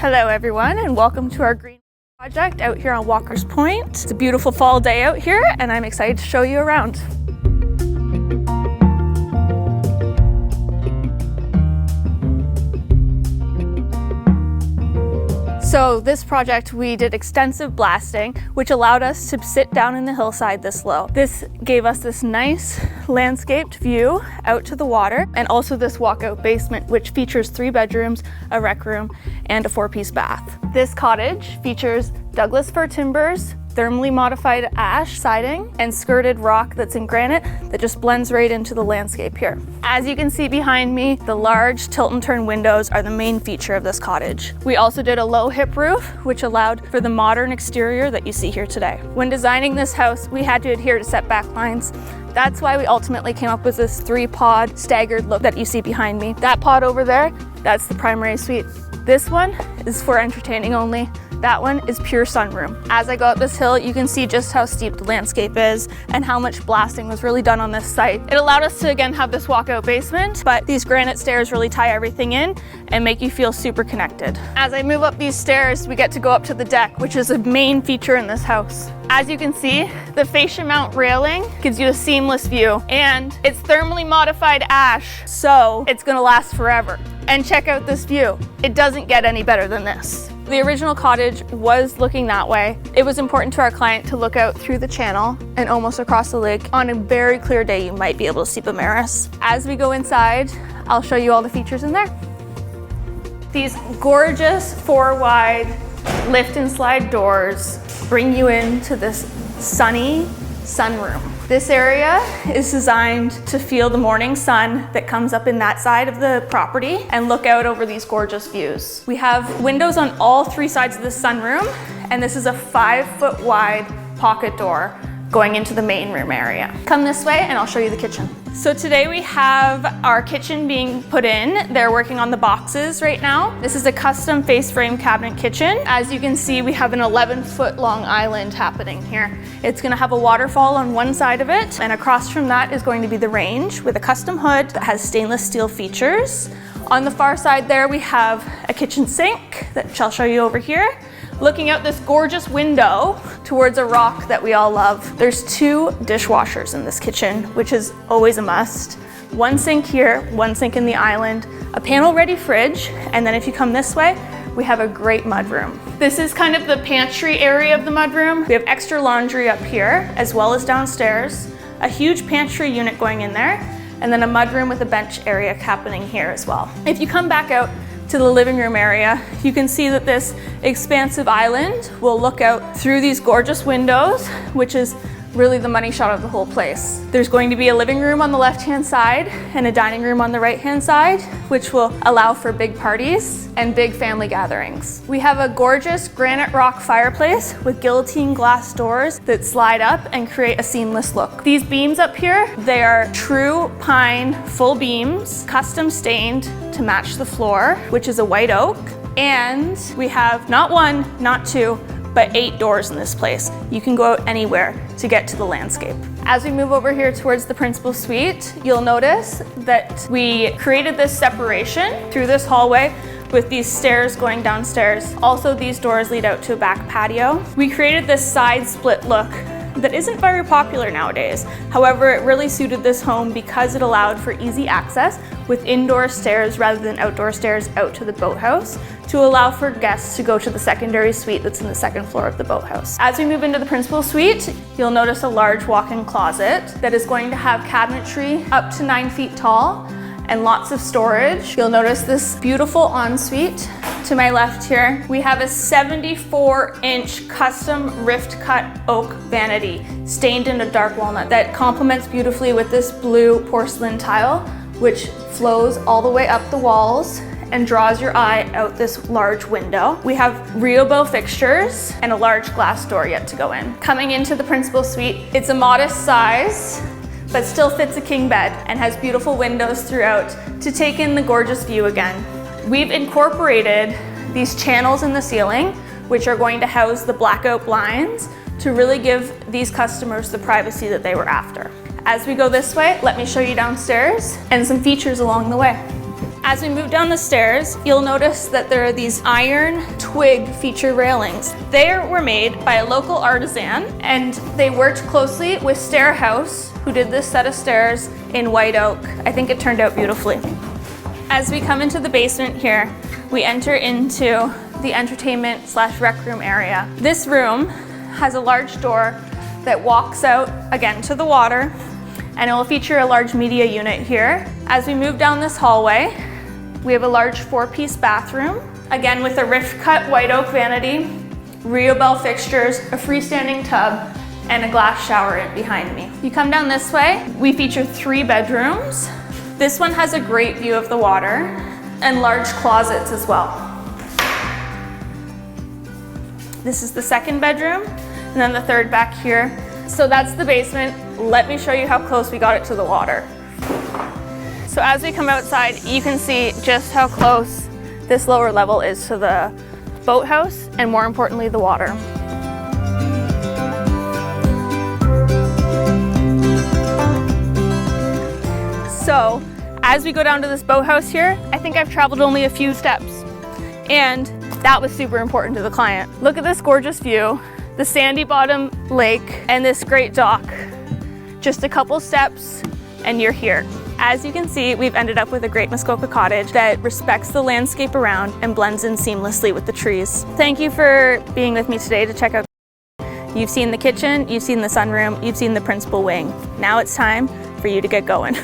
Hello everyone, and welcome to our Greenwood project out here on Walker's Point. It's a beautiful fall day out here and I'm excited to show you around. So this project, we did extensive blasting, which allowed us to sit down in the hillside this low. This gave us this nice landscaped view out to the water, and also this walkout basement, which features 3 bedrooms, a rec room, and a 4-piece bath. This cottage features Douglas fir timbers, thermally modified ash siding, and skirted rock that's in granite that just blends right into the landscape here. As you can see behind me, the large tilt and turn windows are the main feature of this cottage. We also did a low hip roof, which allowed for the modern exterior that you see here today. When designing this house, we had to adhere to setback lines. That's why we ultimately came up with this 3-pod staggered look that you see behind me. That pod over there, that's the primary suite. This one is for entertaining only. That one is pure sunroom. As I go up this hill, you can see just how steep the landscape is and how much blasting was really done on this site. It allowed us to again have this walkout basement, but these granite stairs really tie everything in and make you feel super connected. As I move up these stairs, we get to go up to the deck, which is a main feature in this house. As you can see, the fascia mount railing gives you a seamless view, and it's thermally modified ash, so it's gonna last forever. And check out this view. It doesn't get any better than this. The original cottage was looking that way. It was important to our client to look out through the channel and almost across the lake. On a very clear day, you might be able to see Bamaris. As we go inside, I'll show you all the features in there. These gorgeous 4-wide lift and slide doors bring you into this sunny sunroom. This area is designed to feel the morning sun that comes up in that side of the property and look out over these gorgeous views. We have windows on all 3 sides of the sunroom, and this is a 5-foot wide pocket door going into the main room area. Come this way and I'll show you the kitchen. So today we have our kitchen being put in. They're working on the boxes right now. This is a custom face frame cabinet kitchen. As you can see, we have an 11-foot long island happening here. It's gonna have a waterfall on one side of it, and across from that is going to be the range with a custom hood that has stainless steel features. On the far side there, we have a kitchen sink that I'll show you over here. Looking out this gorgeous window towards a rock that we all love. There's 2 dishwashers in this kitchen, which is always a must. 1 sink here, 1 sink in the island, a panel-ready fridge, and then if you come this way, we have a great mudroom. This is kind of the pantry area of the mudroom. We have extra laundry up here, as well as downstairs, a huge pantry unit going in there, and then a mudroom with a bench area happening here as well. If you come back out to the living room area, you can see that this expansive island will look out through these gorgeous windows, which is really the money shot of the whole place. There's going to be a living room on the left-hand side and a dining room on the right-hand side, which will allow for big parties and big family gatherings. We have a gorgeous granite rock fireplace with guillotine glass doors that slide up and create a seamless look. These beams up here, they are true pine full beams, custom stained to match the floor, which is a white oak. And we have not 1, not 2, but 8 doors in this place. You can go out anywhere to get to the landscape. As we move over here towards the principal suite, you'll notice that we created this separation through this hallway with these stairs going downstairs. Also, these doors lead out to a back patio. We created this side split look that isn't very popular nowadays. However, it really suited this home because it allowed for easy access with indoor stairs rather than outdoor stairs out to the boathouse to allow for guests to go to the secondary suite that's in the 2nd floor of the boathouse. As we move into the principal suite, you'll notice a large walk-in closet that is going to have cabinetry up to 9 feet tall and lots of storage. You'll notice this beautiful ensuite to my left here. We have a 74-inch custom rift cut oak vanity stained in a dark walnut that complements beautifully with this blue porcelain tile, which flows all the way up the walls and draws your eye out this large window. We have Reorienting fixtures and a large glass door yet to go in. Coming into the principal suite, it's a modest size, but still fits a king bed and has beautiful windows throughout to take in the gorgeous view again. We've incorporated these channels in the ceiling, which are going to house the blackout blinds to really give these customers the privacy that they were after. As we go this way, let me show you downstairs and some features along the way. As we move down the stairs, you'll notice that there are these iron twig feature railings. They were made by a local artisan, and they worked closely with Stairhouse, who did this set of stairs in white oak. I think it turned out beautifully. As we come into the basement here, we enter into the entertainment/rec room area. This room has a large door that walks out again to the water, and it will feature a large media unit here. As we move down this hallway, we have a large 4-piece bathroom, again with a rift-cut white oak vanity, Reobel fixtures, a freestanding tub, and a glass shower behind me. You come down this way, we feature 3 bedrooms. This one has a great view of the water and large closets as well. This is the 2nd bedroom, and then the 3rd back here. So that's the basement. Let me show you how close we got it to the water. So as we come outside, you can see just how close this lower level is to the boathouse, and more importantly, the water. So as we go down to this boathouse here, I think I've traveled only a few steps, and that was super important to the client. Look at this gorgeous view, the sandy bottom lake, and this great dock. Just a couple steps and you're here. As you can see, we've ended up with a great Muskoka cottage that respects the landscape around and blends in seamlessly with the trees. Thank you for being with me today to check out. You've seen the kitchen, you've seen the sunroom, you've seen the principal wing. Now it's time for you to get going.